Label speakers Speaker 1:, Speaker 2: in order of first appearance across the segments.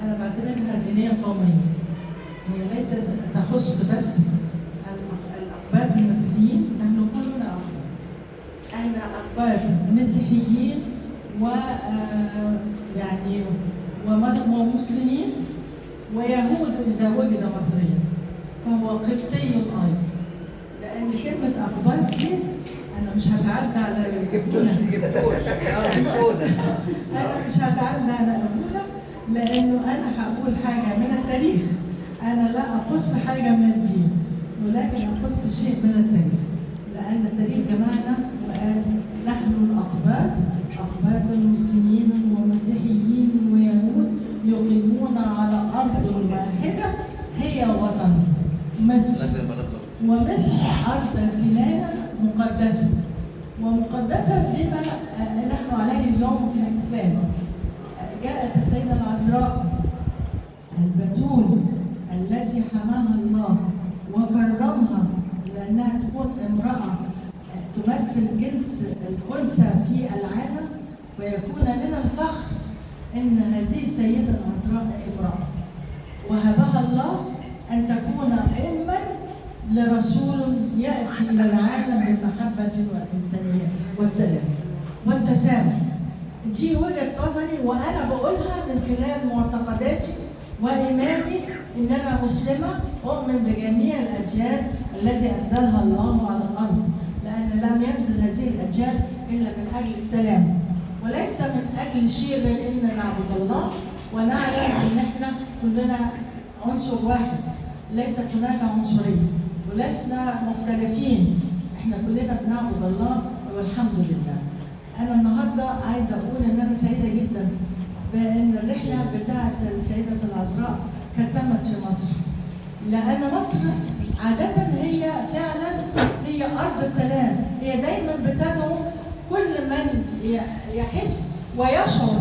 Speaker 1: أنا بعتبرها دينية قومية. هي ليست تخص بس الأقباط المسيحيين، نحن كلنا أقباط. احنا أقباط مسيحيين يعني ومسلمين ويهود إذا وجد مصريا فهو قبطي أيضا. لأن كلمة أقباط دي أنا مش هتعدى على
Speaker 2: جبتوش
Speaker 1: أنا مش هتعدى على أبونا، لأنه أنا هقول حاجة من التاريخ. أنا لا أقص حاجة من الدين، ولكن أقص شيء من التاريخ، لأن التاريخ جمعنا وقال نحن الأقباط، أقباط المسلمين ومسيحيين ويهود يقيمون على أرض واحدة هي وطن مصر. ومصر أرض الكنانة مقدسة، ومقدسة بما نحن عليه اليوم في الاحتفال. جاءت السيدة العذراء البتول التي حماها الله وكرمها لأنها تكون امرأة تمثل جنس الأنثى في العالم، ويكون لنا الفخر أن هذه السيدة العذراء امرأة وهبها الله أن تكون أماً لرسول يأتي إلى العالم بالمحبة والإنسانية والسلام والتسامح. دي وجهة نظري، وأنا بقولها من خلال معتقداتي وإيماني إن أنا مسلمة أؤمن بجميع الأديان التي أنزلها الله على الأرض، لأن لم ينزل هذه الأديان إلا من أجل السلام وليس من أجل شيء غير إن نعبد الله ونعلم إن إحنا كلنا عنصر واحد، ليست هناك عنصرية ولسنا مختلفين، إحنا كلنا بنعبد الله والحمد لله. أنا النهارده عايزة أقول إن أنا سعيدة جدا بأن الرحلة بتاعت السيدة العذراء كانت تمت في مصر، لأن مصر عادة هي فعلا هي أرض السلام، هي دايما بتدعو كل من يحس ويشعر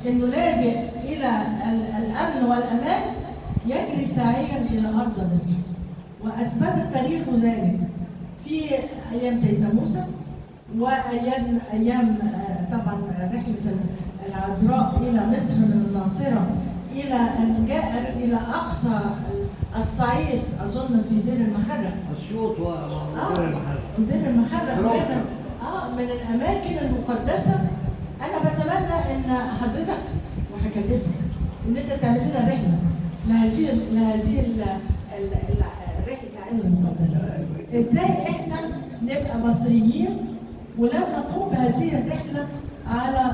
Speaker 1: إنه لاجئ إلى الأمن والأمان يجري سعيا إلى أرض مصر، وأثبت التاريخ ذلك في أيام سيدنا موسى وأيام طبعا رحلة العذراء إلى مصر من الناصرة إلى أن جاء إلى أقصى الصعيد أظن في دير المحرق
Speaker 2: أسيوط ودير المحرق.
Speaker 1: دير المحرق من الأماكن المقدسة. أنا بتمنى إن حضرتك وهكلفك إن أنت تعمل لنا رحلة لهذه الرحلة المقدسة. إزاي إحنا نبقى مصريين ولو نقوم بهذه الرحلة على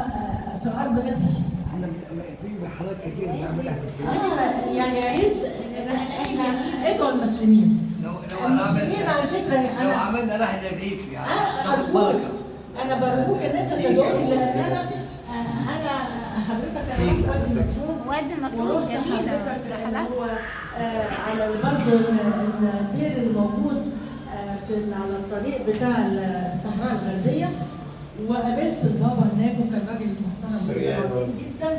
Speaker 1: في أرض مصر.
Speaker 2: احنا في رحلات كتير بنعملها
Speaker 1: يعني يا ريت احنا ادعوا المسلمين. المسلمين على فكرة
Speaker 2: لو عملنا رحلة ليك يعني
Speaker 1: أنا برجوك إن أنت تدعوني، لأن أنا حضرتك أنا
Speaker 3: وادي المطلوب جميلة رحلات
Speaker 1: على برضه الدير الموجود على الطريق بتاع الصحراء الغربية، وقابلت البابا هناك وكان راجل محترم عظيم جدا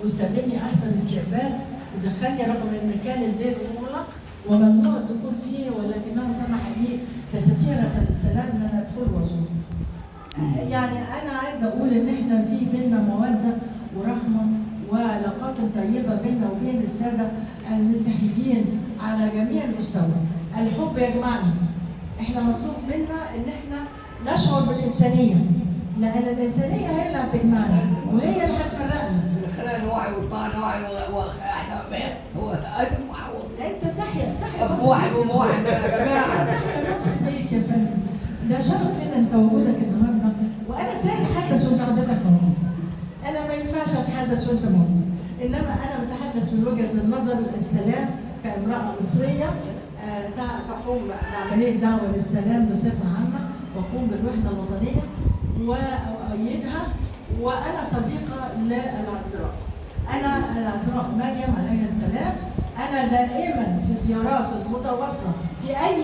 Speaker 1: واستقبلني احسن استقبال ودخلني رغم ان كان الدير مغلق وممنوع الدخول فيه، ولكنه سمح لي كسفيرة السلام ان انا ادخل وازور. يعني انا عايزه اقول ان احنا في بيننا موده ورحمه وعلاقات طيبه بيننا وبين الساده المسيحيين على جميع المستوى. الحب يجمعنا. احنا مطلوب منا ان احنا نشعر بالانسانيه، لان الانسانيه هي اللي هتجمعنا وهي اللي هتفرقنا.
Speaker 2: خلينا نوعي والطاعة نوعي واحنا هو ادم وحواء.
Speaker 1: انت تحيا
Speaker 2: اب واحد وواحد يا جماعه.
Speaker 1: تحيا مصر بيك يا فندم. ده شرف لنا انت وجودك النهارده، وانا سهل اتحدث وانت حضرتك موجود. انا ما ينفعش اتحدث وانت موجود، انما انا بتحدث من وجهه النظر السلام كامراه مصريه تقوم بعمليه دعوه للسلام بصفه عامه، واقوم بالوحده الوطنيه واؤيدها. وانا صديقه للعذراء. انا العذراء مريم عليها السلام. انا دائما في زيارات المتواصله في اي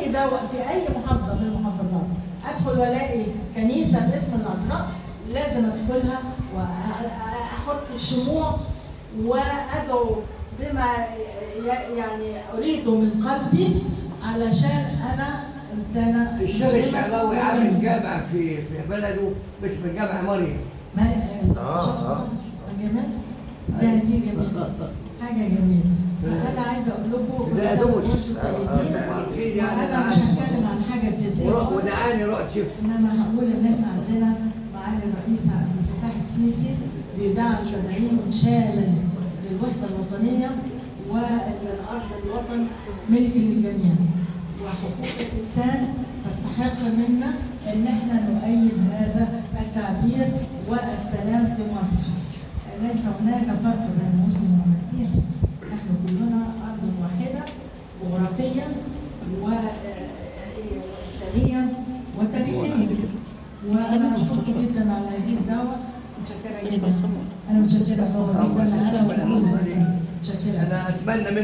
Speaker 1: في اي محافظه من المحافظات ادخل والاقي كنيسه باسم العذراء لازم ادخلها واحط الشموع وادعو بما يعني اريده من قلبي، علشان انا انسانه.
Speaker 2: الشيخ الشعراوي عامل جامع في بلده باسم جامع مريم.
Speaker 1: جمال دي جميلة، حاجة جميلة. فأنا عايزة أقول لكم كل
Speaker 2: لا
Speaker 1: سنة
Speaker 2: دوس.
Speaker 1: وأنتم طيبين. وأنا مش هتكلم عن حاجة سياسية خالص.
Speaker 2: ودعاني رحت شفت.
Speaker 1: إنما هقول إن إحنا عندنا معالي الرئيس عبد الفتاح السيسي بيدعم تدعيم شامل للوحدة الوطنية والأرض الوطن ملك للجميع. وحقوق الإنسان تستحق منا إن إحنا نؤيد هذا التعبير والسلام في مصر. ليس هناك فرق بين مسلم ومسيحي، نحن كلنا أرض واحدة جغرافيا وإنسانيا وتاريخيا. وأنا أشكركم جدا على هذه الدعوة، متشكرة جدا. أنا متشكرة جدا، أنا وكل متشكرة.
Speaker 2: أنا أتمنى منك